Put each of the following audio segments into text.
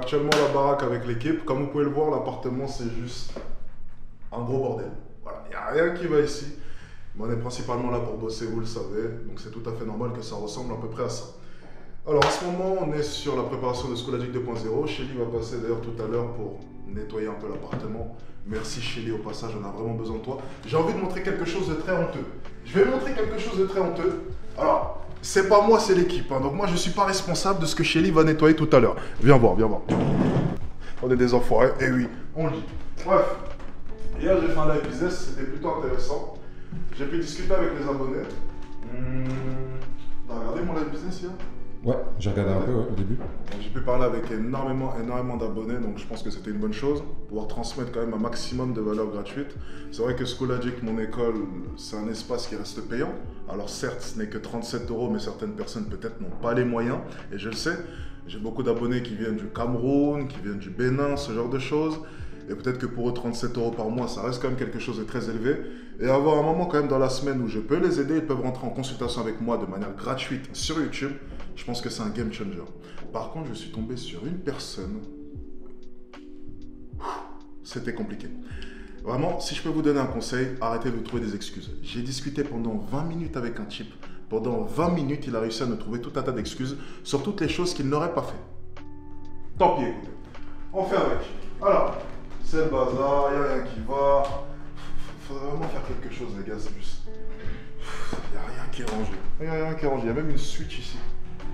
actuellement à la baraque avec l'équipe. Comme vous pouvez le voir, l'appartement c'est juste un gros bordel. Voilà, il n'y a rien qui va ici. Mais on est principalement là pour bosser, vous le savez. Donc c'est tout à fait normal que ça ressemble à peu près à ça. Alors en ce moment, on est sur la préparation de Schoologic 2.0. Shelly va passer d'ailleurs tout à l'heure pour nettoyer un peu l'appartement. Merci Shelly au passage, on a vraiment besoin de toi. J'ai envie de montrer quelque chose de très honteux. Je vais montrer quelque chose de très honteux. Alors, c'est pas moi, c'est l'équipe. Hein. Donc moi, je suis pas responsable de ce que Shelly va nettoyer tout à l'heure. Viens voir, viens voir. On est des enfoirés, et oui, on le dit. Bref, hier j'ai fait un live business, c'était plutôt intéressant. J'ai pu discuter avec les abonnés. T'as regardé mon live business hier? Ouais, j'ai regardé un peu au début. J'ai pu parler avec énormément d'abonnés, donc je pense que c'était une bonne chose. Pouvoir transmettre quand même un maximum de valeur gratuite. C'est vrai que Schoologic, mon école, c'est un espace qui reste payant. Alors certes, ce n'est que 37 €, mais certaines personnes peut-être n'ont pas les moyens, et je le sais. J'ai beaucoup d'abonnés qui viennent du Cameroun, qui viennent du Bénin, ce genre de choses. Et peut-être que pour eux, 37 € par mois, ça reste quand même quelque chose de très élevé. Et avoir un moment quand même dans la semaine où je peux les aider, ils peuvent rentrer en consultation avec moi de manière gratuite sur YouTube. Je pense que c'est un game changer. Par contre, je suis tombé sur une personne. C'était compliqué. Vraiment, si je peux vous donner un conseil, arrêtez de vous trouver des excuses. J'ai discuté pendant 20 minutes avec un type. Pendant 20 minutes, il a réussi à me trouver tout un tas d'excuses sur toutes les choses qu'il n'aurait pas fait. Tant pis, écoutez. On fait avec. Alors, c'est le bazar, il n'y a rien qui va. Faudrait vraiment faire quelque chose, les gars, c'est juste. Il n'y a rien qui est rangé. Il n'y a rien qui est rangé. Il y a même une Switch ici.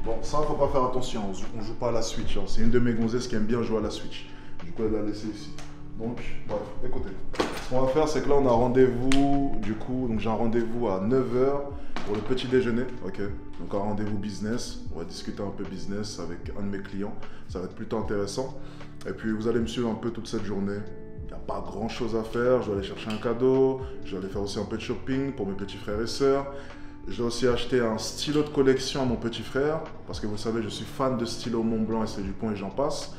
Bon, ça, faut pas faire attention. On joue pas à la Switch. Hein. C'est une de mes gonzesses qui aime bien jouer à la Switch. Du coup, elle l'a laissée ici. Donc, bref, écoutez. Ce qu'on va faire, c'est que là, on a rendez-vous. Du coup, donc j'ai un rendez-vous à 9 h pour le petit déjeuner. Ok. Donc, un rendez-vous business. On va discuter un peu business avec un de mes clients. Ça va être plutôt intéressant. Et puis, vous allez me suivre un peu toute cette journée. Il n'y a pas grand chose à faire. Je dois aller chercher un cadeau. Je dois aller faire aussi un peu de shopping pour mes petits frères et sœurs. Je dois aussi acheter un stylo de collection à mon petit frère. Parce que vous savez, je suis fan de stylo Montblanc et c'est du point et j'en passe.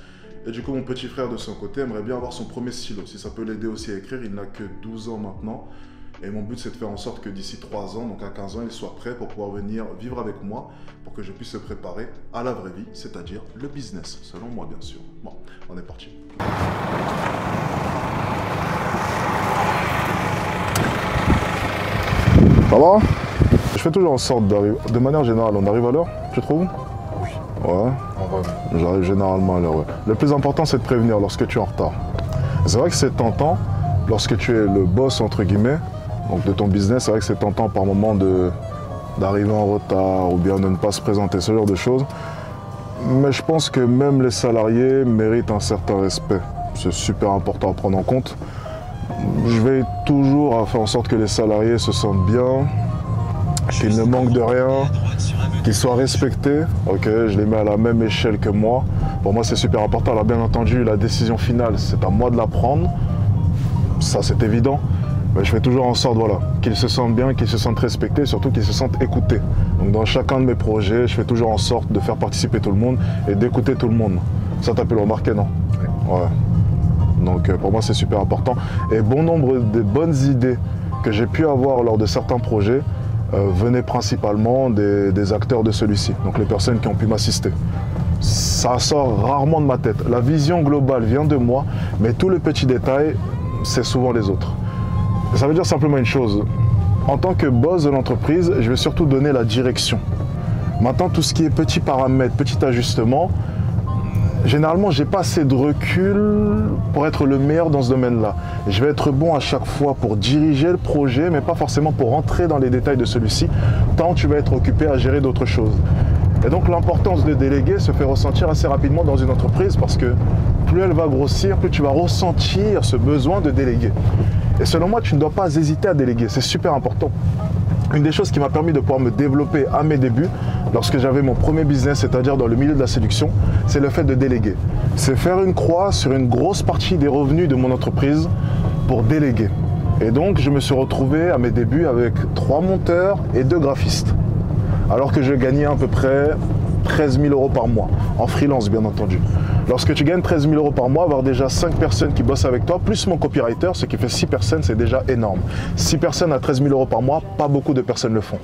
Et du coup, mon petit frère de son côté aimerait bien avoir son premier stylo. Si ça peut l'aider aussi à écrire, il n'a que 12 ans maintenant. Et mon but, c'est de faire en sorte que d'ici 3 ans, donc à 15 ans, il soit prêt pour pouvoir venir vivre avec moi, pour que je puisse se préparer à la vraie vie, c'est-à-dire le business, selon moi, bien sûr. Bon, on est parti. Ça va? Je fais toujours en sorte d'arriver. De manière générale, on arrive à l'heure, tu trouves? Oui. Ouais. J'arrive généralement à l'heure, ouais. Le plus important, c'est de prévenir lorsque tu es en retard. C'est vrai que c'est tentant, lorsque tu es le boss, entre guillemets, donc de ton business, c'est vrai que c'est tentant par moment d'arriver en retard ou bien de ne pas se présenter, ce genre de choses. Mais je pense que même les salariés méritent un certain respect. C'est super important à prendre en compte. Je vais toujours faire en sorte que les salariés se sentent bien, qu'ils ne manquent de rien, qu'ils soient respectés. Ok, je les mets à la même échelle que moi. Pour moi, c'est super important. Alors bien entendu, la décision finale, c'est à moi de la prendre. Ça, c'est évident. Mais je fais toujours en sorte, voilà, qu'ils se sentent bien, qu'ils se sentent respectés, et surtout qu'ils se sentent écoutés. Donc dans chacun de mes projets, je fais toujours en sorte de faire participer tout le monde et d'écouter tout le monde. Ça, t'as pu le remarquer, non? Ouais. Donc pour moi, c'est super important. Et bon nombre de bonnes idées que j'ai pu avoir lors de certains projets venaient principalement des acteurs de celui-ci, donc les personnes qui ont pu m'assister. Ça sort rarement de ma tête. La vision globale vient de moi, mais tous les petits détails, c'est souvent les autres. Ça veut dire simplement une chose. En tant que boss de l'entreprise, je vais surtout donner la direction. Maintenant, tout ce qui est petits paramètres, petits ajustements, généralement, je n'ai pas assez de recul pour être le meilleur dans ce domaine-là. Je vais être bon à chaque fois pour diriger le projet, mais pas forcément pour rentrer dans les détails de celui-ci, tant tu vas être occupé à gérer d'autres choses. Et donc l'importance de déléguer se fait ressentir assez rapidement dans une entreprise parce que plus elle va grossir, plus tu vas ressentir ce besoin de déléguer. Et selon moi, tu ne dois pas hésiter à déléguer, c'est super important. Une des choses qui m'a permis de pouvoir me développer à mes débuts, lorsque j'avais mon premier business, c'est-à-dire dans le milieu de la séduction, c'est le fait de déléguer. C'est faire une croix sur une grosse partie des revenus de mon entreprise pour déléguer. Et donc, je me suis retrouvé à mes débuts avec 3 monteurs et 2 graphistes. Alors que je gagnais à peu près 13 000 € par mois, en freelance bien entendu. Lorsque tu gagnes 13 000 € par mois, avoir déjà 5 personnes qui bossent avec toi, plus mon copywriter, ce qui fait 6 personnes, c'est déjà énorme. 6 personnes à 13 000 € par mois, pas beaucoup de personnes le font.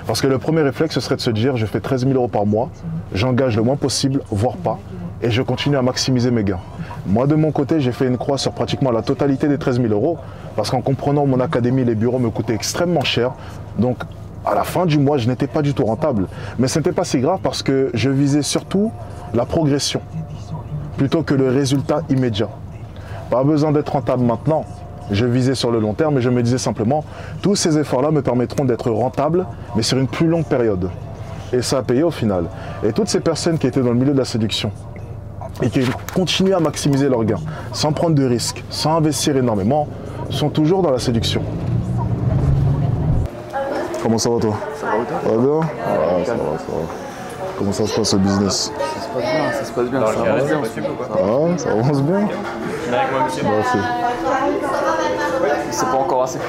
Parce que le premier réflexe, ce serait de se dire, je fais 13 000 € par mois, j'engage le moins possible, voire pas, et je continue à maximiser mes gains. Moi, de mon côté, j'ai fait une croix sur pratiquement la totalité des 13 000 euros parce qu'en comprenant mon académie, les bureaux me coûtaient extrêmement cher. Donc, à la fin du mois, je n'étais pas du tout rentable. Mais ce n'était pas si grave parce que je visais surtout la progression plutôt que le résultat immédiat. Pas besoin d'être rentable maintenant. Je visais sur le long terme et je me disais simplement, tous ces efforts-là me permettront d'être rentable, mais sur une plus longue période. Et ça a payé au final. Et toutes ces personnes qui étaient dans le milieu de la séduction et qui continuent à maximiser leurs gains, sans prendre de risques, sans investir énormément, sont toujours dans la séduction. Comment ça va toi? Ça va bien? Ah, ça va. Comment ça se passe le business? Ça se passe bien, ça avance bien. Ah, ça avance bien? Merci. C'est pas encore assez.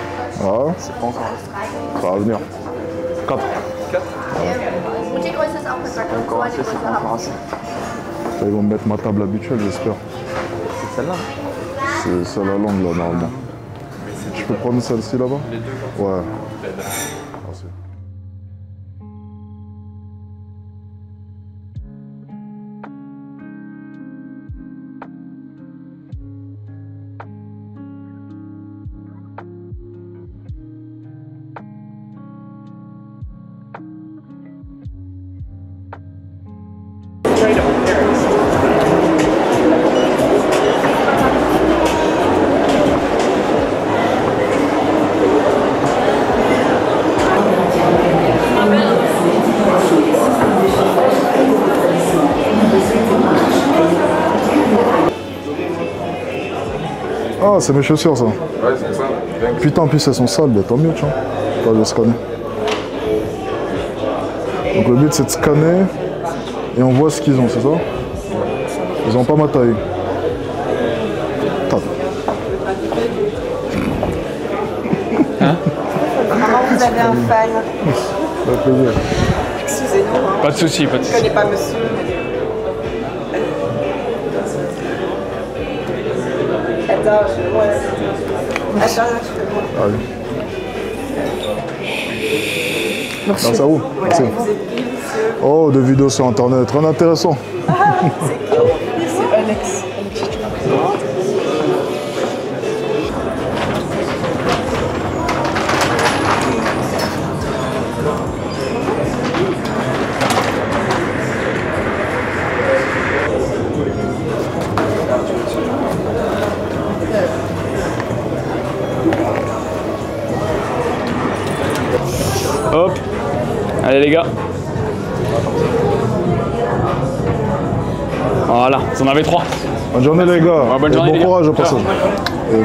Ah, C'est pas encore assez. ça va venir. 4. C'est encore assez, c'est pas encore assez. Ils vont me mettre ma table habituelle, j'espère. C'est celle-là? C'est celle à l'angle là, normalement. Je peux prendre celle-ci là-bas? Les deux. Ouais. Merci. Ah, c'est mes chaussures ça. Ouais, c'est ça. Putain, en plus elles sont sales, mais tant mieux, tiens. Attends, je vais scanner. Donc le but c'est de scanner et on voit ce qu'ils ont, c'est ça? Ils ont pas ma taille. Tape. Maman, vous avez un fan. Ça fait plaisir. Excusez-nous. Hein. Pas de soucis, pas de Je soucis. connais pas monsieur. Attends, Attends, Allez. Ah, ça roule. Merci. vous êtes qui, monsieur? Oh, des vidéos sur internet, très intéressant. C'est Alex. Hop. Allez les gars. Voilà, vous en avez 3. Bonne journée les gars. Ouais, bonne Et journée, bon les gars. courage au passage. Ciao.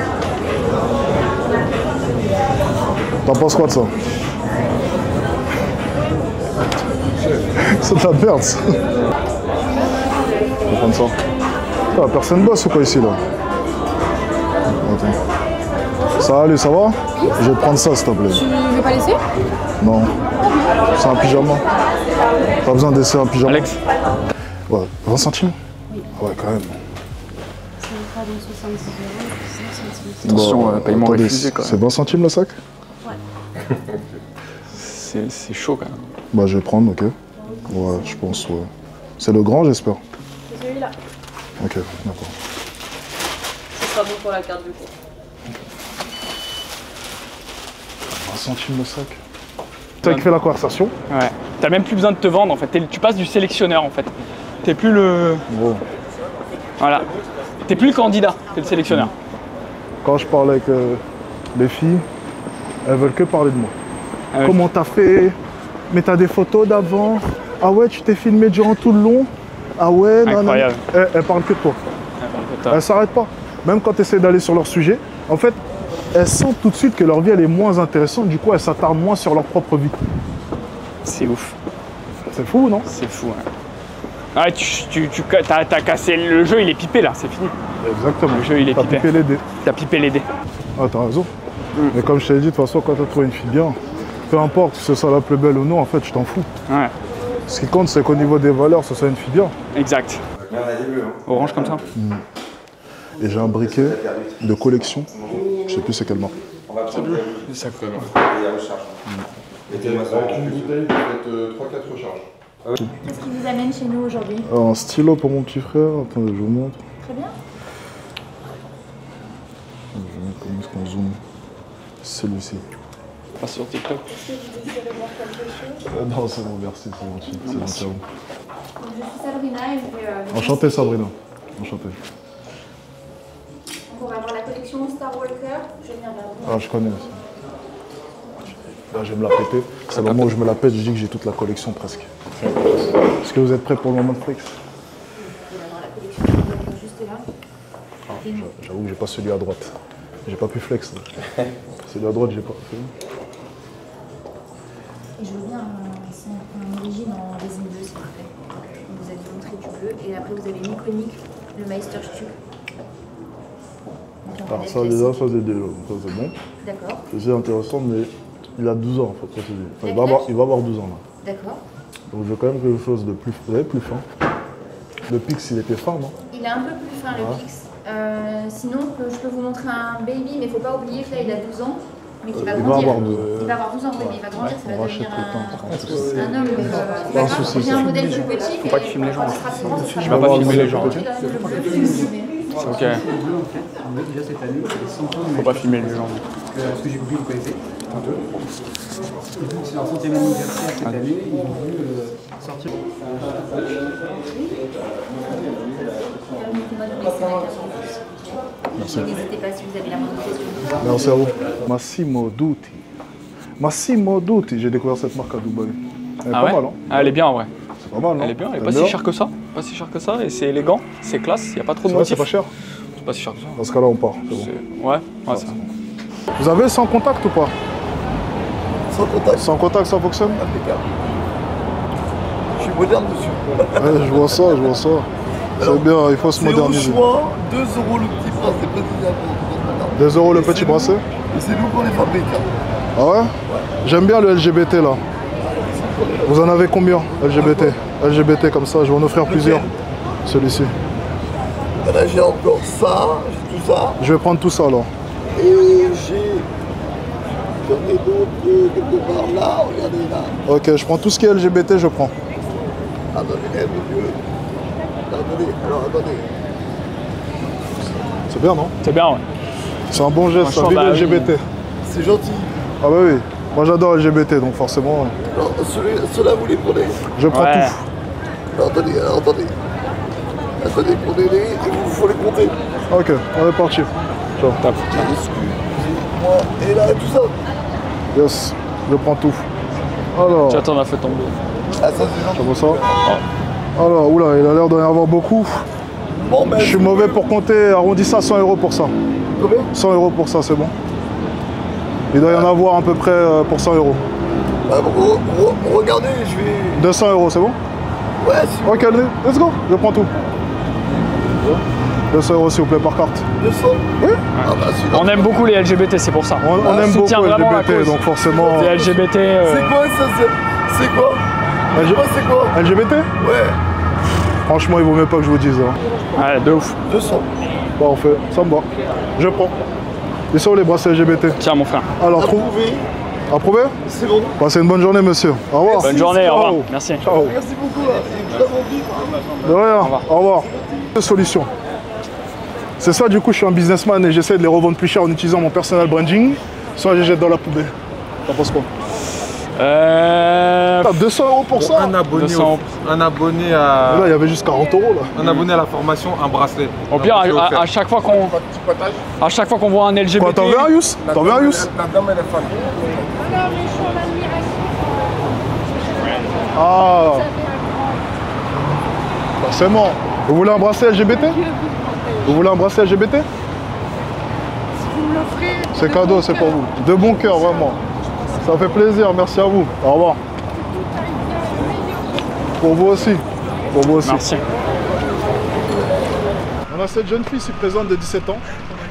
T'en penses quoi de ça? C'est de la merde ça. Je vais prendre ça. Ah, personne bosse ou quoi ici là? Attends. Salut, ça va? Je vais prendre ça s'il te plaît. Tu veux pas laisser? Non. C'est un pyjama. Pas besoin d'essayer un pyjama. Alex. Ouais, 20 centimes? Ouais, quand même. C'est pas dans 70 €, 5 centimes. Attention, paiement attendez, refusé, quand même. C'est 20 centimes le sac? C'est chaud quand même. Bah je vais prendre, ok. Ouais, je pense, ouais. C'est le grand, j'espère. C'est celui-là. Ok, d'accord. Ce sera bon pour la carte du coup. 20 centimes le sac. C'est toi qui fais la conversation? Ouais. T'as même plus besoin de te vendre en fait. Tu passes du sélectionneur en fait. T'es plus le. Bon. Voilà. T'es plus le candidat, t'es le sélectionneur. Quand je parle avec les filles, elles veulent que parler de moi. Ah ouais. Comment t'as fait? Mais t'as des photos d'avant? Ah ouais, tu t'es filmé durant tout le long? Ah ouais, non, non. Incroyable. Elles parlent que de toi. Elles s'arrêtent pas. Même quand tu essaies d'aller sur leur sujet, en fait, elles sentent tout de suite que leur vie elle est moins intéressante, du coup elles s'attardent moins sur leur propre vie. C'est ouf. C'est fou, non? C'est fou. Ouais. Ouais, t'as cassé le jeu, il est pipé là, c'est fini. Exactement. Le jeu, il est T'as pipé. pipé les dés. T'as pipé les dés. Ah, t'as raison. Mais comme je t'ai dit, de toute façon, quand t'as trouvé une fille bien, peu importe si c'est ça la plus belle ou non, en fait, je t'en fous. Ouais, Ce qui compte, c'est qu'au niveau des valeurs, ce soit une fille bien. exact. Orange comme ça. Et j'ai un briquet de collection. Je sais plus c'est quelle marque. Ça Très bien. Et avec une bouteille, vous faites 3-4 recharges. Qu'est-ce qui vous amène chez nous aujourd'hui? Un stylo pour mon petit frère. Attendez, je vous montre. Très bien. Comment est-ce qu'on zoome? Celui-ci. Pas sur TikTok. Non, c'est bon, merci, c'est gentil. C'est gentil à vous. Je suis Sabrina et je vais... Enchanté, Sabrina. Enchanté. Donc on va avoir la collection Star Walker. Je viens vers vous. Ah, je connais. Là, je vais me la péter. C'est le moment où je me la pète, je dis que j'ai toute la collection presque. Est-ce que vous êtes prêts pour le moment de flex? On va avoir la collection Star Walker juste là. J'avoue que j'ai pas celui à droite. J'ai pas pu flex. Celui à droite, j'ai pas. Et je veux bien un origine en résine bleue, s'il vous plaît. Vous avez montré du bleu et après vous avez Myconique, le Meisterstück. Alors ça déjà, ça c'est bon. D'accord. C'est intéressant, mais il a 12 ans, il faut préciser. Enfin, il va avoir 12 ans là. D'accord. Donc je veux quand même quelque chose de plus, plus fin. Le Pix, il était fin, non? Il est un peu plus fin le Pix. Sinon, je peux vous montrer un baby, mais il ne faut pas oublier que là, il a 12 ans. Mais qui va Il grandir. va avoir 12 ans. Il va avoir 12 ans, oui, mais il va grandir, ça va On rachète devenir le temps. un homme. Mais c'est pas grave, souci, j'ai un modèle plus petit. Faut pas que tu filmes les gens. Quand il sera plus grand, ce sera Je vais pas filmer les gens. le bleu, Ok. Déjà cette année, c'est 100 ans. Faut pas filmer les gens. Ce que j'ai compris, vous connaissez. C'est leur 100e anniversaire cette année. Ils ont voulu sortir. Merci. N'hésitez pas si vous avez la moindre question. Merci à vous. Massimo Dutti. Massimo Dutti, j'ai découvert cette marque à Dubaï. Elle est pas mal, hein? Ah, elle est bien en vrai. C'est pas mal, non? Elle est bien, elle est pas si chère que ça. Pas si cher que ça et c'est élégant, c'est classe, il n'y a pas trop de C'est vrai, c'est motifs. pas cher? C'est pas si cher que ça. Dans ce cas-là, on part. C'est bon. Ouais, c'est bon. Vous avez sans contact ou pas? Sans contact. Sans contact, ça fonctionne? Impeccable. Je suis moderne dessus. Ouais, je vois ça, je vois ça. C'est bien, il faut se moderniser. C'est au choix, 2 € le petit bracelet président. 2 € le petit bracelet? Et c'est nous qu'on les fabrique. Ah ouais? J'aime bien le LGBT là. Vous en avez combien LGBT? LGBT comme ça, je vais en offrir plusieurs. Celui-ci. Là j'ai encore ça, j'ai tout ça. Je vais prendre tout ça alors. Et j'en ai d'autres quelque part là, regardez là. Ok, je prends tout ce qui est LGBT, je prends. Attendez, monsieur. Attendez, alors attendez. C'est bien, non? C'est bien, ouais. C'est un bon geste, ça Franchement, vive bah, LGBT. C'est gentil. Ah bah oui, moi j'adore LGBT, donc forcément, Alors, ceux-là vous les prenez. je prends Ouais. tout. Alors, attendez, attendez. Attendez, prenez-les et vous faut les compter. Ok, on est parti. Ciao. Top. Excusez-moi. Et là, tout ça. Yes, je prends tout. Alors, J'attends, on a fait tomber. Ah, ça c'est gentil. ça vaut ça. Alors, oula, il a l'air d'en y avoir beaucoup. Bon, ben, Je suis mauvais pour compter, arrondis ça, 100 € pour ça. Combien? 100 € pour ça, c'est bon. Il doit y en avoir à peu près pour 100 €. Regardez, je vais... 200 €, c'est bon? Ouais, si Ok, allez, let's go, je prends tout. 200 € s'il vous plaît par carte. 200. Oui. Ah bah celui-là. On aime beaucoup les LGBT, c'est pour ça. On aime beaucoup soutient vraiment la LGBT, cause. donc forcément... Les LGBT. C'est quoi ça? C'est quoi? C'est quoi? LGBT? Ouais. Franchement, il vaut mieux pas que je vous dise. Hein. Ouais, de ouf. 200. Parfait, ça me va. Je prends. Ils sont les bracelets LGBT. Tiens, mon frère. Alors, trouve. Approuvé. Approuvé? C'est bon. Passez une bonne journée, monsieur. Au revoir. Bonne journée, au revoir. Ciao. Merci. Ciao. Merci beaucoup là. Et vraiment vivre. De rien. Au revoir. Deux solutions. C'est ça, du coup, je suis un businessman et j'essaie de les revendre plus cher en utilisant mon personal branding. Soit je les jette dans la poubelle. T'en penses quoi? 200 € pour ça? Un abonné, 200. un abonné Et à... là, il y avait juste 40 € là. Un abonné à la formation, un bracelet. Au pire, à chaque fois qu'on voit un LGBT. Quoi, t'en veux un, Yous? T'en veux un, Yous? La dame, elle est fan. Ah. Forcément. Vous voulez un bracelet LGBT? Vous voulez un bracelet LGBT? C'est cadeau, c'est pour vous. De bon cœur, vraiment. Ça fait plaisir, merci à vous. Au revoir. Pour vous aussi. Pour vous aussi. Merci. On a cette jeune fille ici présente de 17 ans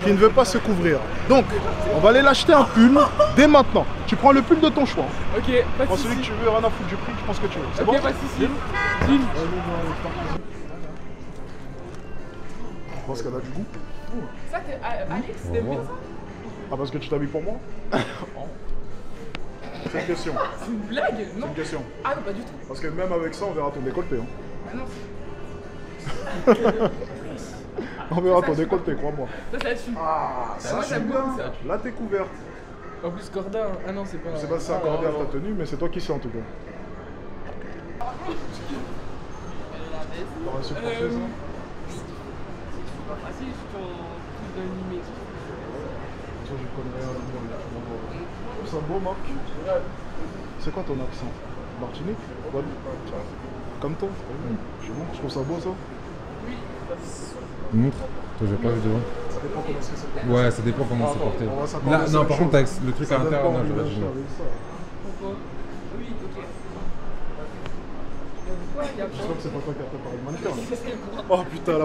qui ne veut pas se couvrir. Donc, on va aller l'acheter un pull dès maintenant. Tu prends le pull de ton choix. Ok, pas Prends celui que tu veux, rien à foutre du prix, je pense que tu veux. C'est bon? pas de soucis. Je pense qu'elle a du goût. C'est ça que Alex, t'aimes bien ça? Ah, parce que tu t'habilles pour moi? C'est une question. C'est une blague? C'est Non. une question. Ah non, pas du tout. Parce que même avec ça, on verra ton décolleté. Hein. Ah non. On verra ton décolleté, crois-moi. Ça dessus. Ah, ça moi, c'est j'aime bien. beaucoup ça. Là, t'es couverte. En plus, Corda. Ah non, c'est pas. Je sais pas si c'est accordé à ta tenue, mais c'est toi qui sais en tout cas. T'aurais supporté ça? C'est pas facile, je suis en plus d'un limite. Ça, je connais rien à l'humour. C'est un beau, Marc. C'est quoi ton accent? Martinique? Guadeloupe? Comme toi? C'est bon, je trouve ça beau ça? Montre. Toi, j'ai pas vu devant. Ça dépend comment c'est porté. Ouais, ça dépend comment c'est porté. Là, non, par contre, avec le truc à l'intérieur, non, j'aurais dit non. Pourquoi? Oui, ok. J'espère que c'est pas toi qui as préparé le mannequin. Oh putain,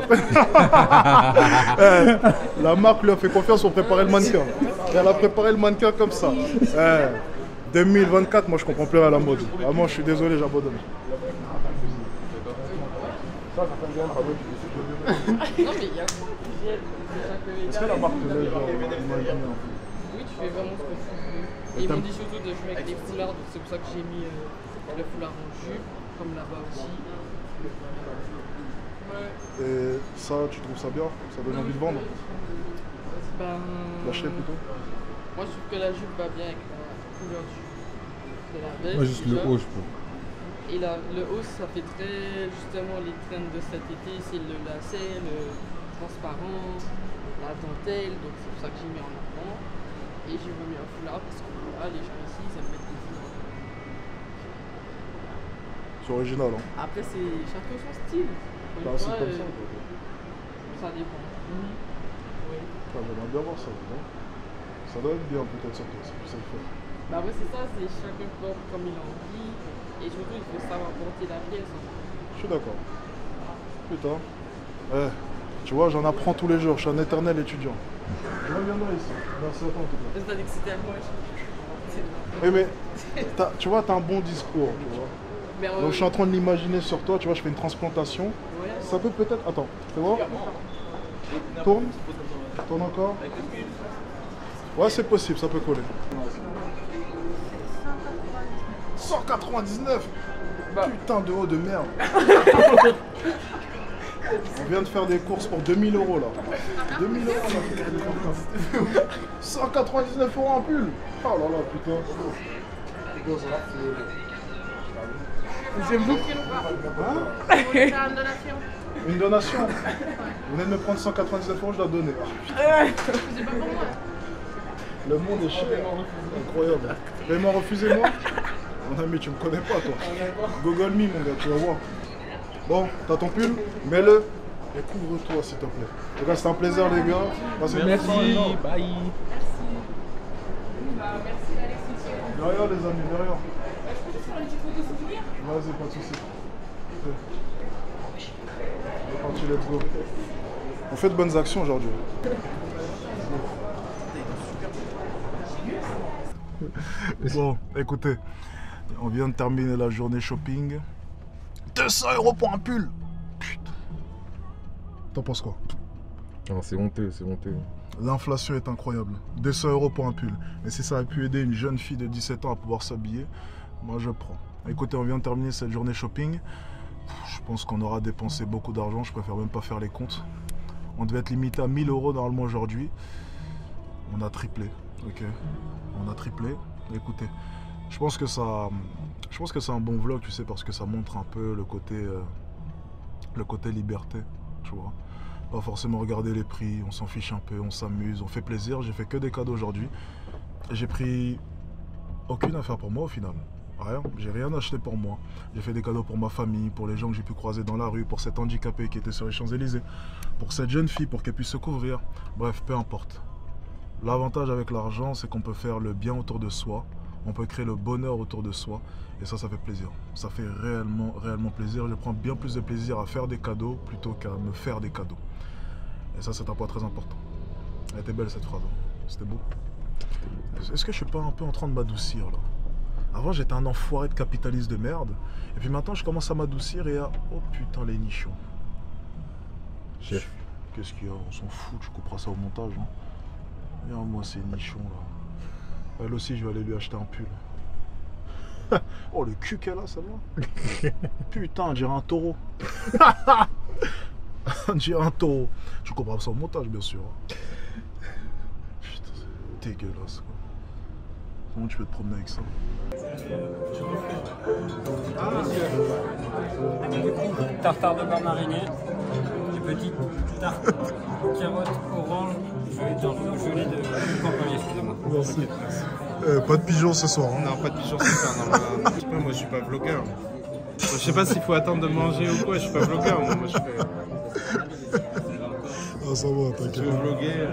la marque lui a fait confiance pour préparer le mannequin. Elle a préparé le mannequin comme ça. 2024, moi je comprends plus à la mode. Vraiment, je suis désolé, j'abandonne. Non, mais il y a quoi qui gêne? Est-ce que la marque te laisse genre imaginer? Oui, tu fais vraiment ce que tu veux. Et ils m'ont dit surtout de jouer avec les foulards, donc c'est pour ça que j'ai mis le foulard en jupe, comme là-bas aussi. Ouais. Et ça, tu trouves ça bien? Ça donne envie de vendre? Ben. L'acheter plutôt? Moi, je trouve que la jupe va bien avec la couleur de la veste. Moi, juste le haut, je trouve. Et là, le haut, ça fait très justement les trends de cet été, c'est le lacet, le transparent, la dentelle, donc c'est pour ça que j'ai mis en avant. Et j'ai remis un foulard parce que là, les gens ici, ils aiment mettre des foulards. C'est original, hein? Après, c'est chacun son style. Bah, c'est comme ça. Ça dépend. Oui. J'aimerais bien voir ça, non? Ça doit être bien peut-être sur toi, c'est plus ça le fait. Bah ouais, c'est ça, c'est chacun porte comme il a envie. Et surtout, il faut savoir porter la pièce. Je suis d'accord. Putain. Tu vois, j'en apprends tous les jours, je suis un éternel étudiant. Je reviendrai ici. Merci à toi en tout cas. C'est-à-dire que c'était à moi. Oui, mais tu vois, t'as un bon discours, tu vois. Mais donc je suis en train de l'imaginer sur toi, tu vois, je fais une transplantation. Ouais. Ça peut peut-être... Attends, c'est bon? Tourne. Tourne encore. Ouais, c'est possible, ça peut coller. 199. Putain de haut de merde. On vient de faire des courses pour 2000 € là. 2000 € là. 199 € un pull. Oh là là, putain. J'aime beaucoup. Une donation. Vous venez de me prendre 199 €, je dois donner. Le monde est cher. Incroyable. Paiement refusé, moi? Mon ami, tu me connais pas, toi. Google me, mon gars, tu vas voir. Bon, t'as ton pull? Mets-le et couvre-toi, s'il te plaît. En tout cas, c'était un plaisir, les gars. Merci, bye. De rien, les amis, de rien. Vas-y, pas de soucis. C'est parti, let's go. On fait de bonnes actions aujourd'hui. Bon, écoutez, on vient de terminer la journée shopping. 200 € pour un pull. Putain. T'en penses quoi? Non, c'est honteux, c'est honteux. L'inflation est incroyable. 200 € pour un pull. Et si ça a pu aider une jeune fille de 17 ans à pouvoir s'habiller, moi je prends. Écoutez, on vient de terminer cette journée shopping. Je pense qu'on aura dépensé beaucoup d'argent. Je préfère même pas faire les comptes. On devait être limité à 1000 € normalement aujourd'hui. On a triplé. Ok, on a triplé. Écoutez, je pense que c'est un bon vlog, tu sais, parce que ça montre un peu le côté liberté, tu vois. Pas forcément regarder les prix, on s'en fiche un peu, on s'amuse, on fait plaisir. J'ai fait que des cadeaux aujourd'hui. J'ai pris aucune affaire pour moi au final. Rien, j'ai rien acheté pour moi. J'ai fait des cadeaux pour ma famille, pour les gens que j'ai pu croiser dans la rue, pour cet handicapé qui était sur les Champs-Élysées, pour cette jeune fille, pour qu'elle puisse se couvrir. Bref, peu importe. L'avantage avec l'argent, c'est qu'on peut faire le bien autour de soi, on peut créer le bonheur autour de soi, et ça fait plaisir. Ça fait réellement plaisir. Je prends bien plus de plaisir à faire des cadeaux plutôt qu'à me faire des cadeaux. Et ça, c'est un point très important. Elle était belle cette phrase, hein. C'était beau. Est-ce que je suis pas un peu en train de m'adoucir là? Avant, j'étais un enfoiré de capitaliste de merde, et puis maintenant, je commence à m'adoucir et à... Oh putain, les nichons. Chef. Qu'est-ce qu'il y a? On s'en fout, tu couperas ça au montage. Hein. Regarde-moi ces nichons là. Elle aussi, je vais aller lui acheter un pull. Oh, le cul qu'elle a, celle-là. Putain, on dirait un taureau. On dirait un taureau. Tu comprends ça au montage, bien sûr. Putain, c'est dégueulasse, quoi. Comment tu peux te promener avec ça? Tartare de beurre mariné, des petites tartes, carottes, orange, gelée de campagne, excusez-moi. Merci. Pas de pigeon ce soir. Hein. Non, pas de pigeon ce soir. Non, je sais pas, moi je suis pas vlogueur. Je sais pas s'il faut attendre de manger ou quoi, je suis pas vlogueur. Moi je fais. Ah, ça va, t'inquiète. Je veux vloguer.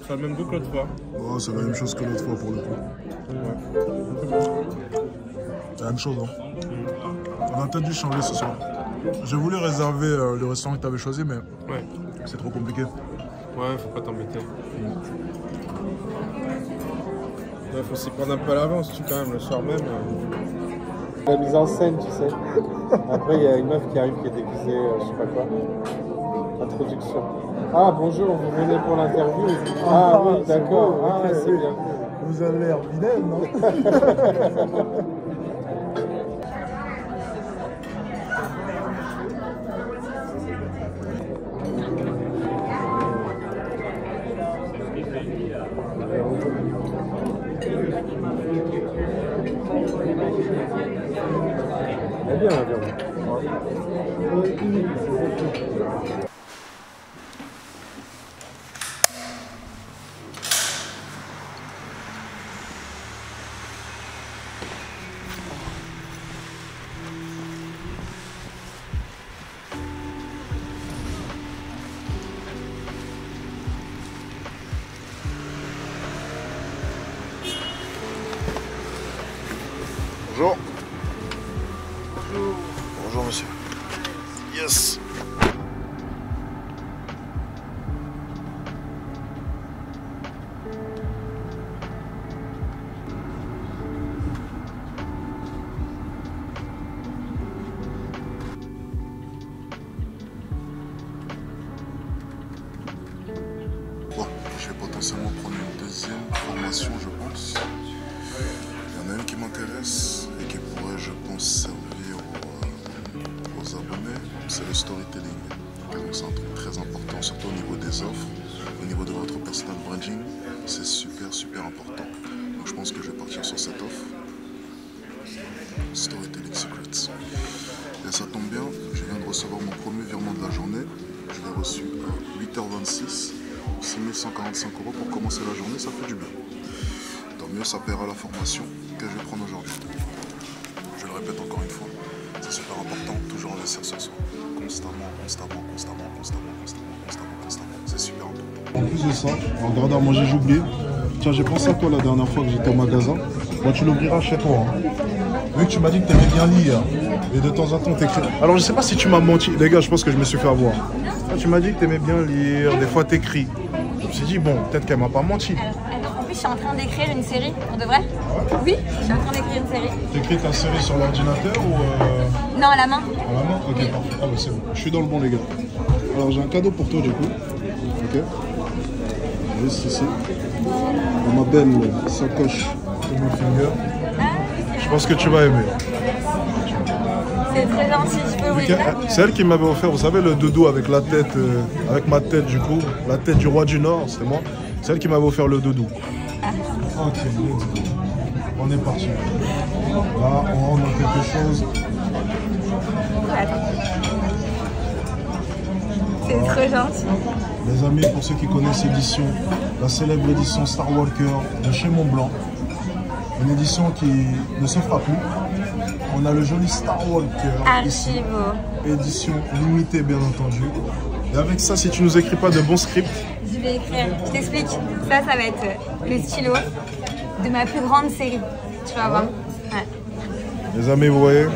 C'est le même goût que l'autre fois. Oh, c'est la même chose que l'autre fois pour le coup. Ouais. C'est la même chose, hein. On a peut-être dû changer ce soir. J'ai voulu réserver le restaurant que tu avais choisi, mais ouais. C'est trop compliqué. Ouais, faut pas t'embêter. Ouais, faut s'y prendre un peu à l'avance, tu quand même, le soir même. La mise en scène, tu sais. Après, il y a une meuf qui arrive qui est déguisée, je sais pas quoi. Introduction. Ah, bonjour, vous venez pour l'interview? Ah oui, d'accord. Ah, ouais, c'est bien. Vous avez l'air vilaine, non? Elle est bien, la viande. Bonjour. Bonjour monsieur. Yes. Bon, je vais potentiellement prendre une deuxième formation, je pense. Il y en a une qui m'intéresse et qui pourrait, je pense, servir aux abonnés. C'est le storytelling. Donc c'est un truc très important, surtout au niveau des offres, au niveau de votre personal branding. C'est super important. Donc je pense que je vais partir sur cette offre. Storytelling Secrets. Et ça tombe bien, je viens de recevoir mon premier virement de la journée. Je l'ai reçu à 8h26, 6145 € pour commencer la journée, ça fait du bien. Tant mieux, ça paiera la formation que je vais prendre aujourd'hui. Je le répète encore une fois, c'est super important, toujours investir sur soi. Constamment. C'est super important. En plus de ça, en regardant à manger, j'ai oublié. Tiens, j'ai pensé à toi la dernière fois que j'étais au magasin. Bon, tu l'ouvriras chez toi. Hein. Vu que tu m'as dit que tu aimais bien lire. Et de temps en temps, t'écris. Alors, je sais pas si tu m'as menti. Les gars, je pense que je me suis fait avoir. Tu m'as dit que tu aimais bien lire. Des fois, t'écris. Je me suis dit, bon, peut-être qu'elle m'a pas menti. En plus, je suis en train d'écrire une série, pour de vrai. Oui, je suis en train d'écrire une série. T'écris ta série sur l'ordinateur ou Non, à la main. À la main? Ok, oui. Parfait. Ah bah c'est bon. Je suis dans le bon, les gars. Alors, j'ai un cadeau pour toi, du coup. Ok. Juste ici. Dans ma belle sacoche de mon finger. Je pense que tu vas aimer. C'est très gentil, je peux ouvrir. C'est elle qui m'avait offert, vous savez, le doudou avec la tête, avec ma tête du coup, la tête du roi du Nord, c'était moi. C'est elle qui m'avait offert le doudou. Ok, on est parti. Là, on rentre dans quelque chose. C'est trop gentil. Les amis, pour ceux qui connaissent l'édition, la célèbre édition Star Walker de chez Montblanc, une édition qui ne se fera plus. On a le joli Star Walker ici, édition limitée bien entendu. Et avec ça, si tu nous écris pas de bons scripts, je vais écrire, je t'explique. Ça va être le stylo de ma plus grande série. Tu vas voir. Ouais. Les amis, vous voyez,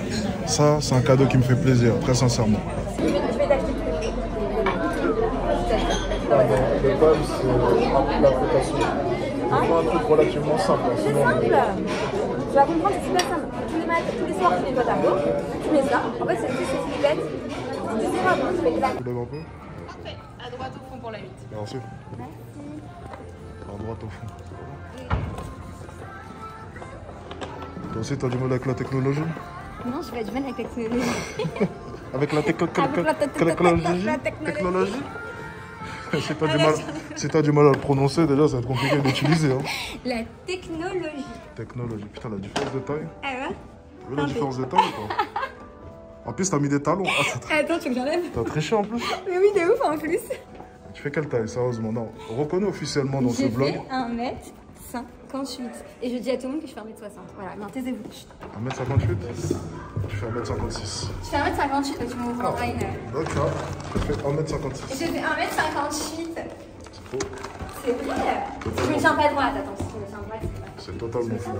ça c'est un cadeau qui me fait plaisir, très sincèrement. Je vais t'acheter. Le base, c'est l'application. C'est un truc relativement simple. C'est simple. Tu vas comprendre, c'est super simple. Tous les soirs, tu nettoies ta peau, tu mets ça. En fait, c'est juste ces flipettes. Tu sais pas, tu mets de la... Tu lèves un peu? Parfait. À droite au fond pour la 8. Merci. À droite au fond. Toi aussi, t'as du mal avec la technologie? Non, je vais du mal avec la technologie. Avec la technologie? Si t'as du mal à le prononcer, déjà, ça va être compliqué d'utiliser. Hein. La technologie. Technologie. Putain, la différence de taille. Ah ouais? Tu veux la différence de taille ou pas? En plus, t'as mis des talons. Ah, attends, tu veux que j'enlève? T'as triché en plus? Mais oui, de ouf en plus. Tu fais quelle taille, sérieusement? Non, reconnais officiellement dans ce blog. J'ai fait 1m58. Et je dis à tout le monde que je fais 1m60. Voilà, non, taisez-vous. 1m58? Tu fais 1m56. Tu fais 1m58, donc tu m'ouvriras une. D'accord, je fais 1m56. Et je fais 1m58. C'est faux. C'est vrai? Si je me tiens pas droite, attends, si je me tiens droite, c'est vrai. C'est totalement faux.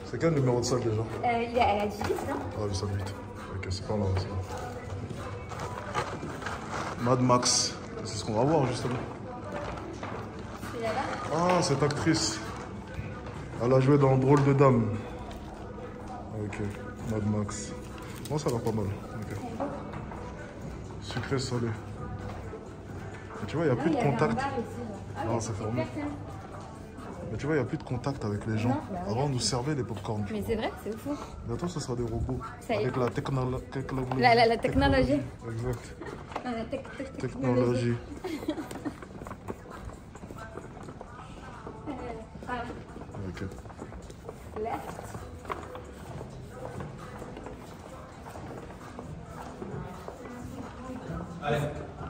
C'est quel numéro de salle déjà? Elle a 18, non? Ah oui, salle 8. Ok, c'est pas là, c'est là. Mad Max. C'est ce qu'on va voir justement. C'est là-bas? Ah, cette actrice. Elle a joué dans Drôle de Dame. Ok, Mad Max. Bon, ça a l'air pas mal. Ok. Sucré salé. Mais tu vois, il n'y a plus de contact. Non, c'est fermé. Mais tu vois, il n'y a plus de contact avec les gens. Non, bah Avant, on nous servait les pop-corn. Mais c'est vrai, c'est fou. Bientôt, ce sera des robots. Ça y est. Avec la technologie. La technologie. Exact. Non, la Technologie. Ok. Left.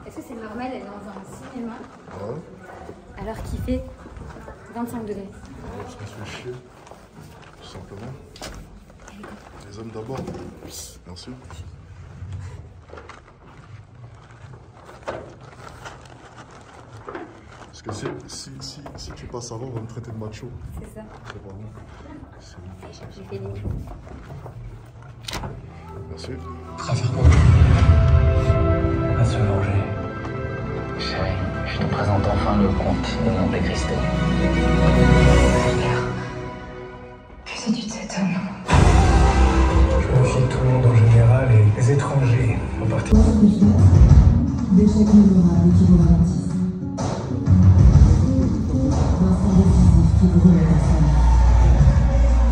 Est-ce que c'est normal d'être dans un cinéma alors qu'il fait 25 degrés? Parce qu'on se fait chier, tout simplement. Les hommes d'abord. Merci. Parce que si tu passes avant, on va me traiter de macho. C'est ça. C'est pas bon. C'est bon. J'ai fait les Merci. Trafic à se venger. Chérie, je te présente enfin le comte de Monte Cristo. Que sais-tu de cet homme? Je me méfie de tout le monde en général et des étrangers en particulier. D'échecs mémorables qui vous ralentissent. D'instants décisifs qui vous remettent à soi.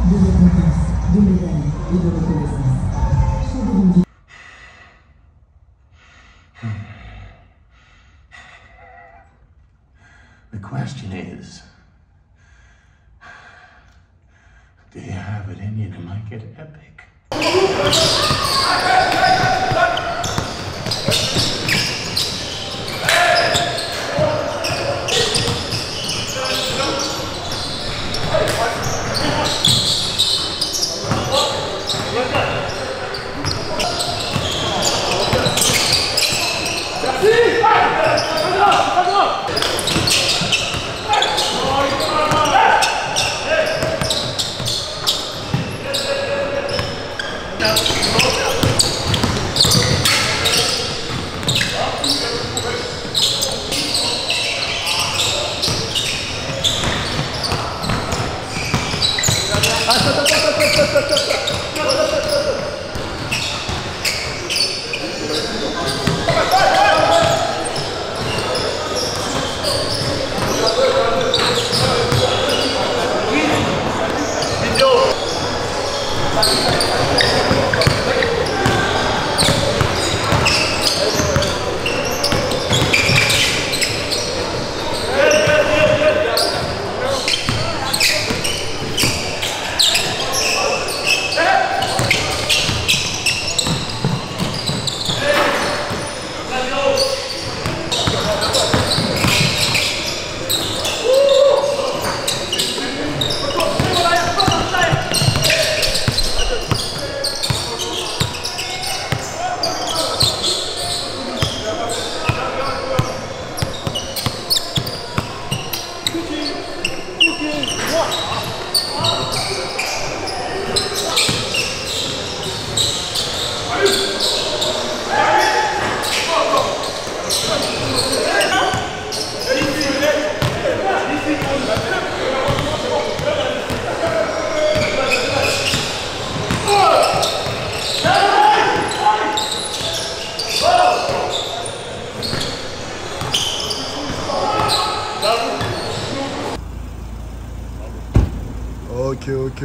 De récompenses, de médailles et de reconnaissance. Chaque vie. The question is, do you have it in you to make it epic? Merci.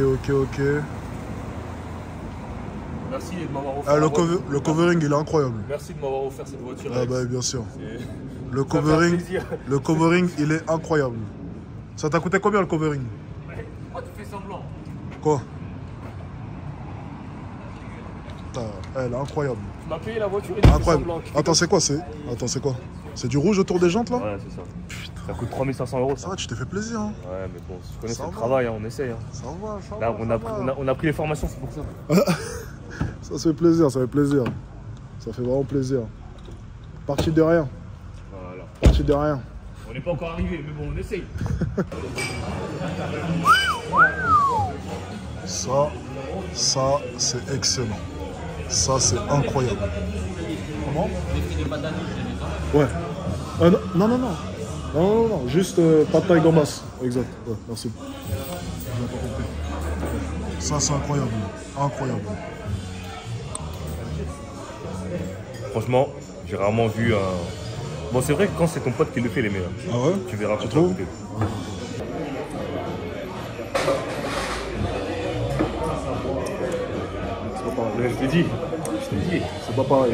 ok. Merci de m'avoir offert. Le covering, il est incroyable. Merci de m'avoir offert cette voiture. Ah bah bien sûr. Le covering, il est incroyable. Ça t'a coûté combien le covering? Oh, tu fais semblant. Quoi? Elle est incroyable. Tu m'as payé la voiture et tu fais semblant. Attends, c'est quoi? C'est du rouge autour des jantes là? Ouais, c'est ça. Putain. Ça coûte 3500 €. Ça va, tu t'es fait plaisir. Hein. Ouais, mais bon, je connais le travail, hein, on essaye. Hein. Ça va. Là, on a pris les formations, c'est pour ça. Ça fait plaisir, ça fait plaisir. Ça fait vraiment plaisir. Parti de rien. Voilà. Parti de rien. On n'est pas encore arrivé, mais bon, on essaye. Ça, c'est excellent. Ça, c'est incroyable. Comment? Ouais. Non, juste pas de taille gambas. Exact. Ouais, merci. Ça, c'est incroyable. Incroyable. Franchement, j'ai rarement vu un... Bon, c'est vrai que quand c'est ton pote qui le fait, les meilleurs. Ah ouais? Tu verras. Tu trouves? Je t'ai dit. C'est pas pareil.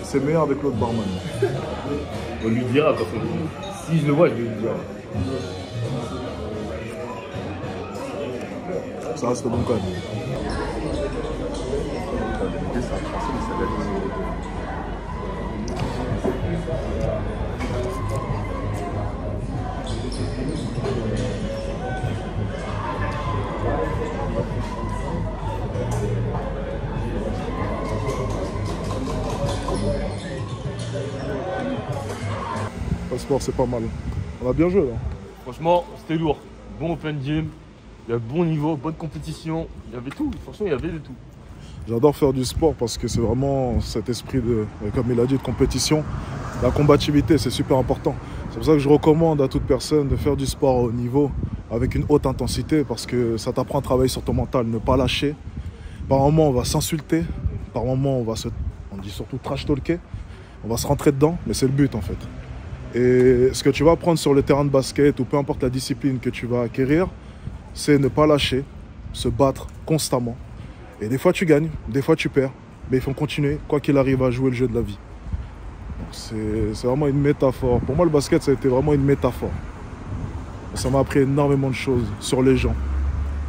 C'est meilleur avec l'autre barman. On lui dira quand si je le vois, je lui dirai. Ça reste bon quand même. Passeport, c'est pas mal. On a bien joué là. Franchement, c'était lourd. Bon open gym, il y a bon niveau, bonne compétition, il y avait tout. Franchement, il y avait de tout. J'adore faire du sport parce que c'est vraiment cet esprit de, comme il a dit, de compétition. La combativité, c'est super important. C'est pour ça que je recommande à toute personne de faire du sport au niveau avec une haute intensité parce que ça t'apprend à travailler sur ton mental, ne pas lâcher. Par moments, on va s'insulter. Par moments, on dit surtout trash talker. On va se rentrer dedans, mais c'est le but en fait. Et ce que tu vas apprendre sur le terrain de basket ou peu importe la discipline que tu vas acquérir, c'est ne pas lâcher, se battre constamment. Et des fois tu gagnes, des fois tu perds, mais il faut continuer, quoi qu'il arrive, à jouer le jeu de la vie. C'est vraiment une métaphore. Pour moi, le basket, ça a été vraiment une métaphore. Ça m'a appris énormément de choses sur les gens,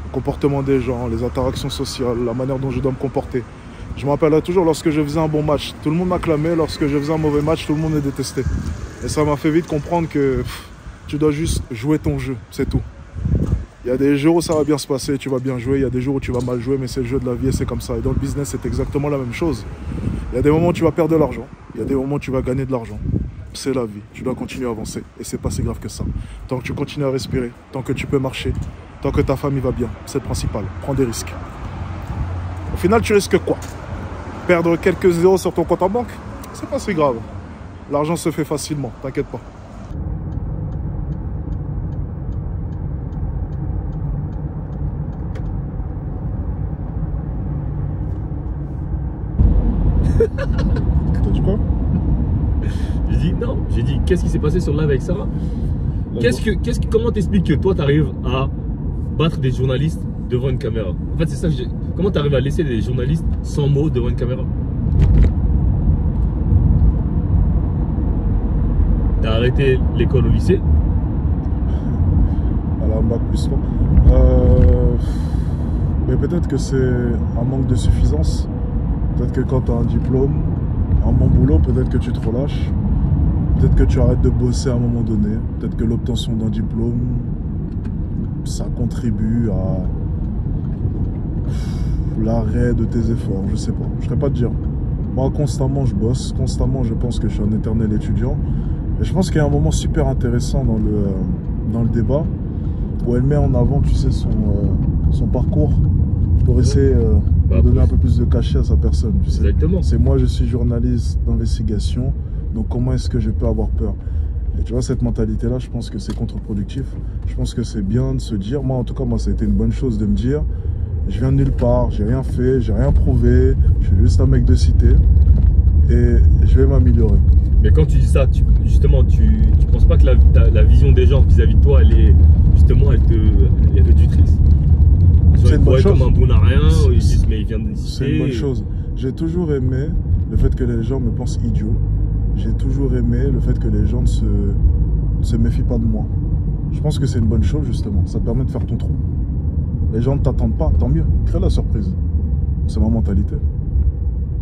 le comportement des gens, les interactions sociales, la manière dont je dois me comporter. Je me rappellerai toujours lorsque je faisais un bon match, tout le monde m'acclamait, lorsque je faisais un mauvais match, tout le monde me détestait. Et ça m'a fait vite comprendre que tu dois juste jouer ton jeu, c'est tout. Il y a des jours où ça va bien se passer, tu vas bien jouer, il y a des jours où tu vas mal jouer, mais c'est le jeu de la vie et c'est comme ça. Et dans le business, c'est exactement la même chose. Il y a des moments où tu vas perdre de l'argent, il y a des moments où tu vas gagner de l'argent. C'est la vie, tu dois continuer à avancer et c'est pas si grave que ça. Tant que tu continues à respirer, tant que tu peux marcher, tant que ta famille va bien, c'est le principal, prends des risques. Au final, tu risques quoi? Perdre quelques zéros sur ton compte en banque? C'est pas si grave. L'argent se fait facilement, t'inquiète pas. T'as dit quoi? J'ai dit non, j'ai dit qu'est-ce qui s'est passé sur le live avec Sarah? Comment t'expliques que toi t'arrives à battre des journalistes devant une caméra? En fait c'est ça que j'ai... Comment t'arrives à laisser des journalistes sans mots devant une caméra? T'as arrêté l'école au lycée? Alors bac plus 3. Mais peut-être que c'est un manque de suffisance. Peut-être que quand tu as un diplôme, un bon boulot, peut-être que tu te relâches. Peut-être que tu arrêtes de bosser à un moment donné. Peut-être que l'obtention d'un diplôme, ça contribue à l'arrêt de tes efforts. Je sais pas, je ne saurais pas te dire. Moi, constamment, je bosse. Constamment, je pense que je suis un éternel étudiant. Et je pense qu'il y a un moment super intéressant dans le débat où elle met en avant, tu sais, son parcours pour essayer de donner un peu plus de cachet à sa personne. Tu sais. Exactement. C'est moi, je suis journaliste d'investigation, donc comment est-ce que je peux avoir peur? Et tu vois, cette mentalité-là, je pense que c'est contre-productif. Je pense que c'est bien de se dire, moi en tout cas, moi ça a été une bonne chose de me dire, je viens de nulle part, j'ai rien fait, j'ai rien prouvé, je suis juste un mec de cité et je vais m'améliorer. Mais quand tu dis ça, justement, tu penses pas que la vision des gens vis-à-vis de toi, elle est justement, elle est réductrice. C'est une bonne chose. Comme un bon à rien, ils disent mais il vient de C'est une bonne chose. J'ai toujours aimé le fait que les gens me pensent idiot. J'ai toujours aimé le fait que les gens ne se méfient pas de moi. Je pense que c'est une bonne chose justement. Ça te permet de faire ton trou. Les gens ne t'attendent pas, tant mieux. Crée la surprise. C'est ma mentalité.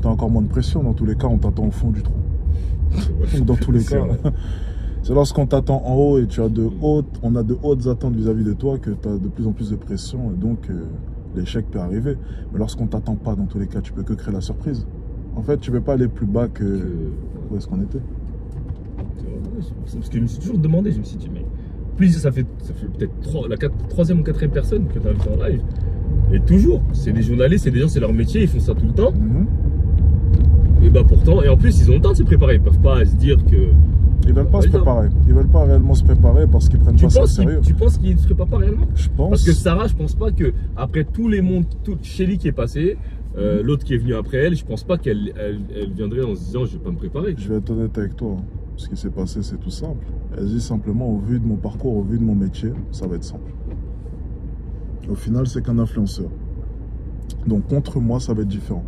Tu as encore moins de pression. Dans tous les cas, on t'attend au fond du trou. Dans tous les cas. C'est lorsqu'on t'attend en haut et on a de hautes attentes vis-à-vis de toi que tu as de plus en plus de pression et donc l'échec peut arriver. Mais lorsqu'on t'attend pas, dans tous les cas, tu peux que créer la surprise. En fait, tu ne peux pas aller plus bas que où est-ce qu'on était. Parce que je me suis toujours demandé, je me suis dit, mais plus ça fait peut-être la troisième ou quatrième personne que tu as invité en live. Et toujours, c'est des journalistes, c'est des gens, c'est leur métier, ils font ça tout le temps. Et bah pourtant, et en plus, ils ont le temps de se préparer, ils peuvent pas se dire que... Ils veulent pas se préparer. Ils veulent pas réellement se préparer parce qu'ils prennent pas ça au sérieux. Tu penses qu'ils ne se préparent pas réellement? Je pense. Parce que Sarah, je pense pas que après tous les mondes, Shelly qui est passé, l'autre qui est venu après elle, je pense pas qu'elle viendrait en se disant je vais pas me préparer. Je vais être honnête avec toi. Ce qui s'est passé, c'est tout simple. Elle dit simplement au vu de mon parcours, au vu de mon métier, ça va être simple. Au final, c'est qu'un influenceur. Donc contre moi, ça va être différent.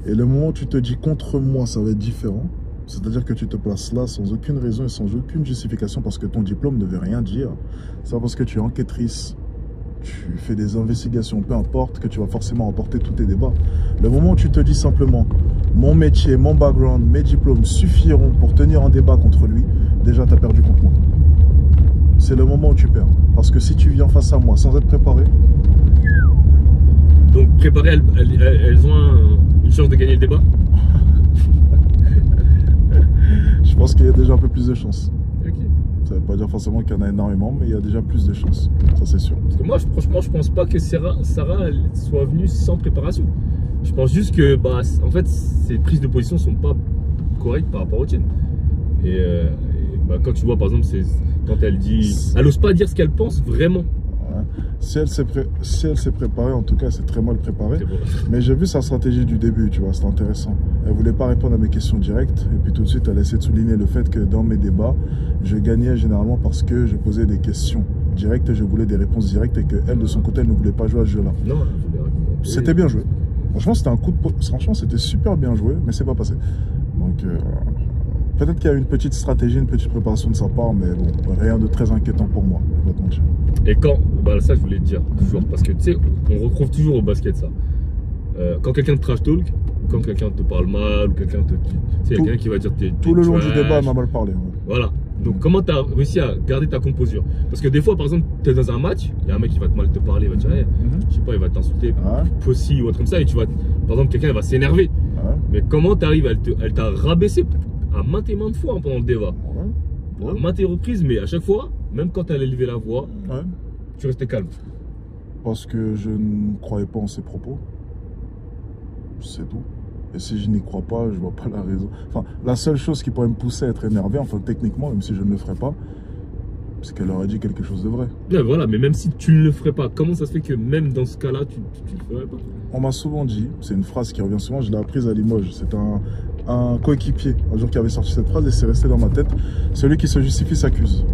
Et le moment où tu te dis contre moi, ça va être différent, c'est-à-dire que tu te places là sans aucune raison et sans aucune justification parce que ton diplôme ne veut rien dire. C'est pas parce que tu es enquêtrice, tu fais des investigations, peu importe, que tu vas forcément emporter tous tes débats. Le moment où tu te dis simplement mon métier, mon background, mes diplômes suffiront pour tenir un débat contre lui, déjà tu as perdu contre moi. C'est le moment où tu perds. Parce que si tu viens face à moi sans être préparé... Donc préparées, elles ont une chance de gagner le débat? Je pense qu'il y a déjà un peu plus de chances. Ok. Ça ne veut pas dire forcément qu'il y en a énormément, mais il y a déjà plus de chances. Ça, c'est sûr. Parce que moi, franchement, je pense pas que Sarah soit venue sans préparation. Je pense juste que, en fait, ses prises de position sont pas correctes par rapport aux tiennes. Et quand tu vois, par exemple, quand elle dit... Elle n'ose pas dire ce qu'elle pense vraiment. Ouais. Si elle s'est préparée, en tout cas, elle s'est très mal préparée. Bon. Mais j'ai vu sa stratégie du début, tu vois, c'était intéressant. Elle voulait pas répondre à mes questions directes. Et puis tout de suite, elle a essayé de souligner le fait que dans mes débats, je gagnais généralement parce que je posais des questions directes et je voulais des réponses directes et qu'elle, de son côté, elle ne voulait pas jouer à ce jeu-là. Non, c'était bien joué. Franchement, c'était un coup de... Franchement, c'était super bien joué, mais c'est pas passé. Donc, peut-être qu'il y a une petite stratégie, une petite préparation de sa part, mais bon, rien de très inquiétant pour moi, je vais pas te mentir. Et quand, ça je voulais te dire, toujours, parce que tu sais, on retrouve toujours au basket ça. Quand quelqu'un te trash talk, quand quelqu'un te parle mal, ou quelqu'un te... Tu sais, quelqu'un qui va dire tout le long du débat, elle m'a mal parlé. Ouais. Voilà. Donc comment tu as réussi à garder ta composure? Parce que des fois, par exemple, tu es dans un match, il y a un mec qui va te mal te parler, il va te dire, hey, je sais pas, il va t'insulter, pussy ou autre comme ça, et tu vas, par exemple, quelqu'un va s'énerver. Mais comment tu arrives, elle t'a rabaissé à maintes et maintes fois pendant le débat. À maintes reprises, mais à chaque fois, même quand elle élevait la voix, tu restais calme. Parce que je ne croyais pas en ses propos. C'est tout. Et si je n'y crois pas, je vois pas la raison. Enfin, la seule chose qui pourrait me pousser à être énervé, enfin techniquement, même si je ne le ferais pas, c'est qu'elle aurait dit quelque chose de vrai. Bien, voilà, mais même si tu ne le ferais pas, comment ça se fait que même dans ce cas-là, tu ne le ferais pas? On m'a souvent dit, c'est une phrase qui revient souvent, je l'ai apprise à Limoges, c'est un coéquipier un jour qui avait sorti cette phrase et c'est resté dans ma tête, celui qui se justifie s'accuse.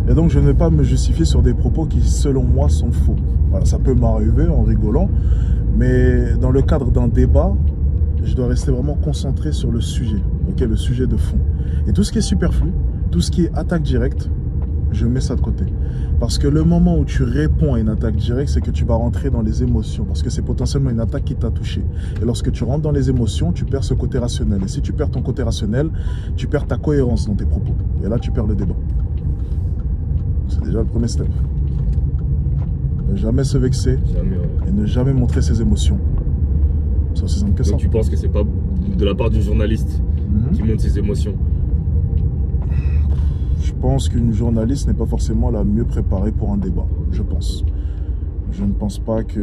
Et donc je ne vais pas me justifier sur des propos qui selon moi sont faux. Voilà, ça peut m'arriver en rigolant, mais dans le cadre d'un débat, je dois rester vraiment concentré sur le sujet, le sujet de fond. Et tout ce qui est superflu, tout ce qui est attaque directe, je mets ça de côté. Parce que le moment où tu réponds à une attaque directe, c'est que tu vas rentrer dans les émotions. Parce que c'est potentiellement une attaque qui t'a touché. Et lorsque tu rentres dans les émotions, tu perds ce côté rationnel. Et si tu perds ton côté rationnel, tu perds ta cohérence dans tes propos. Et là, tu perds le débat. C'est déjà le premier step. Ne jamais se vexer et ne jamais montrer ses émotions. C'est aussi simple que ça. Donc tu penses que c'est pas de la part du journaliste qui montre ses émotions? Je pense qu'une journaliste n'est pas forcément la mieux préparée pour un débat, je pense. Je ne pense pas qu'il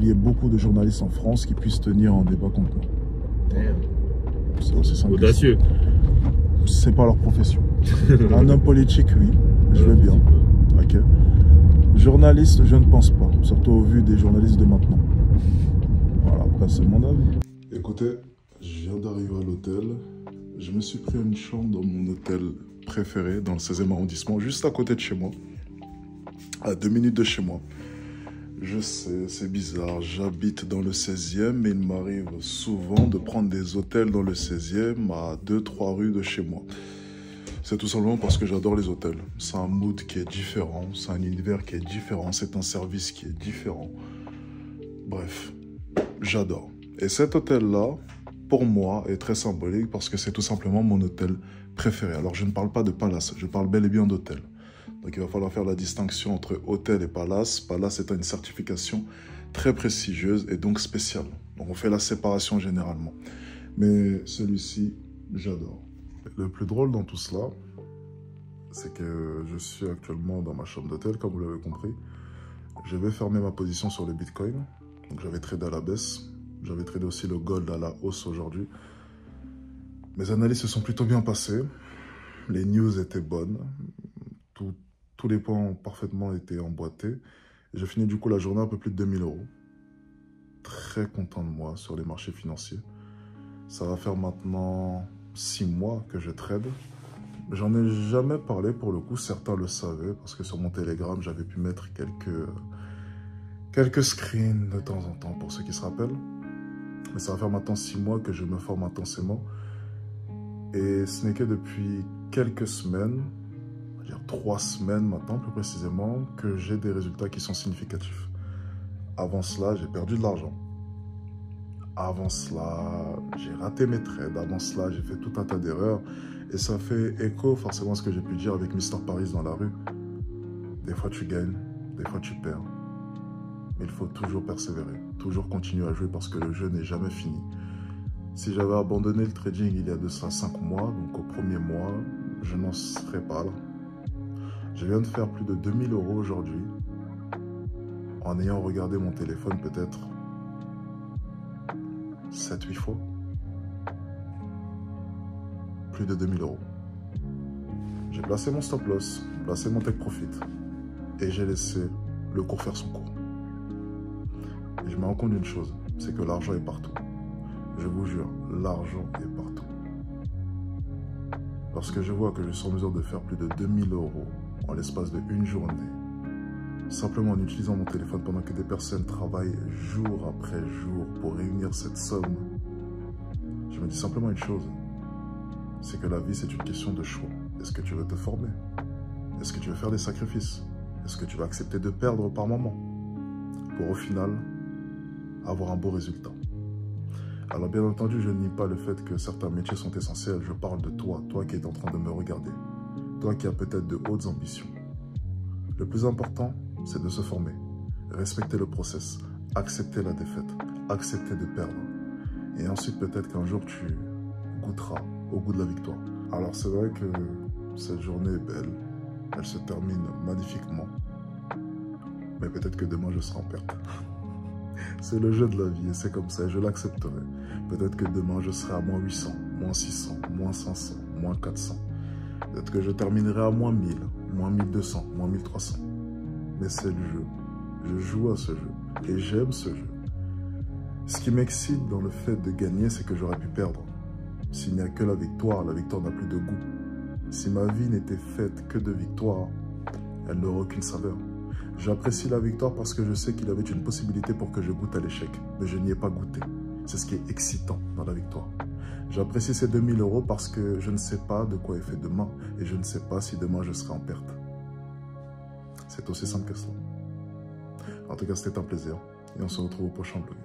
y ait beaucoup de journalistes en France qui puissent tenir un débat contre moi. C'est aussi simple. Audacieux. C'est pas leur profession. Un homme politique, oui, je veux bien. Ok. Journaliste, je ne pense pas, surtout au vu des journalistes de maintenant. Voilà, après c'est mon avis. Écoutez, je viens d'arriver à l'hôtel je me suis pris une chambre dans mon hôtel préféré, dans le 16e arrondissement, juste à côté de chez moi, à 2 minutes de chez moi. Je sais, c'est bizarre, j'habite dans le 16e, mais il m'arrive souvent de prendre des hôtels dans le 16e à 2-3 rues de chez moi. C'est tout simplement parce que j'adore les hôtels. C'est un mood qui est différent, c'est un univers qui est différent, c'est un service qui est différent. Bref, j'adore. Et cet hôtel-là, pour moi, est très symbolique parce que c'est tout simplement mon hôtel préféré. Alors, je ne parle pas de palace, je parle bel et bien d'hôtel. Donc, il va falloir faire la distinction entre hôtel et palace. Palace est une certification très prestigieuse et donc spéciale. Donc, on fait la séparation généralement. Mais celui-ci, j'adore. Le plus drôle dans tout cela, c'est que je suis actuellement dans ma chambre d'hôtel, comme vous l'avez compris. Je vais fermer ma position sur le Bitcoin. Donc, j'avais tradé à la baisse. J'avais tradé aussi le gold à la hausse aujourd'hui. Mes analyses se sont plutôt bien passées. Les news étaient bonnes. Tous les points ont parfaitement été emboîtés. J'ai fini du coup la journée à un peu plus de 2000 €. Très content de moi sur les marchés financiers. Ça va faire maintenant 6 mois que je trade. J'en ai jamais parlé pour le coup. Certains le savaient parce que sur mon Telegram, j'avais pu mettre quelques screens de temps en temps pour ceux qui se rappellent. Mais ça va faire maintenant 6 mois que je me forme intensément. Et ce n'est que depuis quelques semaines, on va dire 3 semaines maintenant plus précisément, que j'ai des résultats qui sont significatifs. Avant cela, j'ai perdu de l'argent. Avant cela, j'ai raté mes trades. Avant cela, j'ai fait tout un tas d'erreurs. Et ça fait écho forcément à ce que j'ai pu dire avec Mr. Paris dans la rue. Des fois tu gagnes, des fois tu perds. Mais il faut toujours persévérer, toujours continuer à jouer parce que le jeu n'est jamais fini. Si j'avais abandonné le trading il y a de ça 5 mois, donc au premier mois, je n'en serais pas là. Je viens de faire plus de 2000 € aujourd'hui en ayant regardé mon téléphone peut-être 7-8 fois. Plus de 2000 €. J'ai placé mon stop loss, placé mon take profit et j'ai laissé le cours faire son cours. Et je me rends compte d'une chose, c'est que l'argent est partout. Je vous jure, l'argent est partout. Lorsque je vois que je suis en mesure de faire plus de 2000 € en l'espace de une journée, simplement en utilisant mon téléphone pendant que des personnes travaillent jour après jour pour réunir cette somme, je me dis simplement une chose, c'est que la vie c'est une question de choix. Est-ce que tu veux te former? Est-ce que tu veux faire des sacrifices? Est-ce que tu vas accepter de perdre par moment pour au final avoir un beau résultat? Alors bien entendu, je ne nie pas le fait que certains métiers sont essentiels. Je parle de toi, toi qui es en train de me regarder, toi qui as peut-être de hautes ambitions. Le plus important, c'est de se former, respecter le process, accepter la défaite, accepter de perdre. Et ensuite peut-être qu'un jour tu goûteras au goût de la victoire. Alors c'est vrai que cette journée est belle, elle se termine magnifiquement, mais peut-être que demain je serai en perte. C'est le jeu de la vie et c'est comme ça et je l'accepterai. Peut-être que demain je serai à moins 800, moins 600, moins 500, moins 400. Peut-être que je terminerai à moins 1000, moins 1200, moins 1300. Mais c'est le jeu. Je joue à ce jeu et j'aime ce jeu. Ce qui m'excite dans le fait de gagner, c'est que j'aurais pu perdre. S'il n'y a que la victoire n'a plus de goût. Si ma vie n'était faite que de victoires, elle n'aurait aucune saveur. J'apprécie la victoire parce que je sais qu'il y avait une possibilité pour que je goûte à l'échec, mais je n'y ai pas goûté. C'est ce qui est excitant dans la victoire. J'apprécie ces 2000 € parce que je ne sais pas de quoi est fait demain et je ne sais pas si demain je serai en perte. C'est aussi simple que cela. En tout cas, c'était un plaisir et on se retrouve au prochain vlog.